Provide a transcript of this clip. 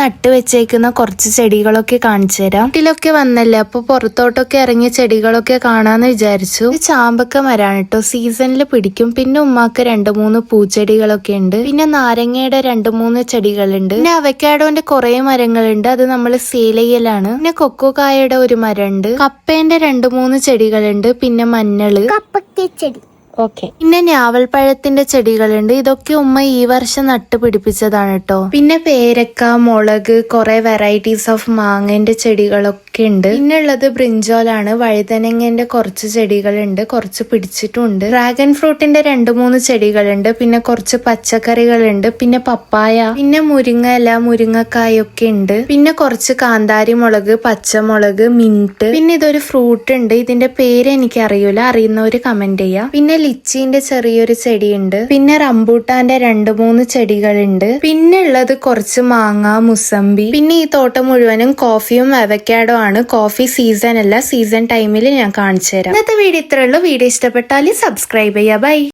നട്ട് വെച്ചേക്കുന്ന കുറച്ച് ചെടികളൊക്കെ കാണിച്ചു തരാം. വീട്ടിലൊക്കെ വന്നല്ലേ, അപ്പൊ പുറത്തോട്ടൊക്കെ ഇറങ്ങിയ ചെടികളൊക്കെ കാണാന്ന് വിചാരിച്ചു. ഇത് ചാമ്പക്ക മരാണ് കേട്ടോ, സീസണിൽ പിടിക്കും. പിന്നെ ഉമ്മാക്ക് 2-3 പൂച്ചെടികളൊക്കെ ഉണ്ട്. പിന്നെ നാരങ്ങയുടെ 2-3 ചെടികളുണ്ട്. പിന്നെ അവക്കാഡോന്റെ കുറെ മരങ്ങളുണ്ട്, അത് നമ്മൾ സെയിൽ ചെയ്യലാണ്. പിന്നെ കൊക്കോ കായയുടെ ഒരു മരമുണ്ട്. കപ്പേന്റെ 2-3 ചെടികളുണ്ട്. പിന്നെ മഞ്ഞള്, കപ്പക്ക ചെടി. പിന്നെ ഞാവൽപ്പഴത്തിന്റെ ചെടികളുണ്ട്. ഇതൊക്കെ ഉമ്മ ഈ വർഷം നട്ട് പിടിപ്പിച്ചതാണ് കേട്ടോ. പിന്നെ പേരക്ക, മുളക്, കുറെ വെറൈറ്റീസ് ഓഫ് മാങ്ങന്റെ ചെടികളൊക്കെ ഉണ്ട്. പിന്നെ ഉള്ളത് ബ്രിഞ്ചോലാണ്. വഴുതനങ്ങന്റെ കുറച്ച് ചെടികളുണ്ട്, കുറച്ച് പിടിച്ചിട്ടുണ്ട്. ഡ്രാഗൺ ഫ്രൂട്ടിന്റെ 2-3 ചെടികളുണ്ട്. പിന്നെ കുറച്ച് പച്ചക്കറികളുണ്ട്. പിന്നെ പപ്പായ, പിന്നെ മുരിങ്ങ, മുരിങ്ങക്കായൊക്കെ ഉണ്ട്. പിന്നെ കുറച്ച് കാന്താരി മുളക്, പച്ചമുളക്, മിന്റ്. പിന്നെ ഇതൊരു ഫ്രൂട്ട് ഉണ്ട്, ഇതിന്റെ പേര് എനിക്ക് അറിയൂല, അറിയുന്നവര് കമന്റ് ചെയ്യാം. പിന്നെ ലിച്ചിന്റെ ചെറിയൊരു ചെടിയുണ്ട്. പിന്നെ റംബൂട്ടാന്റെ 2-3 ചെടികളുണ്ട്. പിന്നെ ഉള്ളത് കുറച്ച് മാങ്ങ, മുസമ്പി. പിന്നെ ഈ തോട്ടം മുഴുവനും കോഫിയും അവക്കാഡോ ആണ്. കോഫി സീസൺ അല്ല, സീസൺ ടൈമിൽ ഞാൻ കാണിച്ചു തരാം. ഇന്നത്തെ വീഡിയോ ഇത്രയുള്ളൂ. വീഡിയോ ഇഷ്ടപ്പെട്ടാൽ സബ്സ്ക്രൈബ് ചെയ്യാം. ബൈ.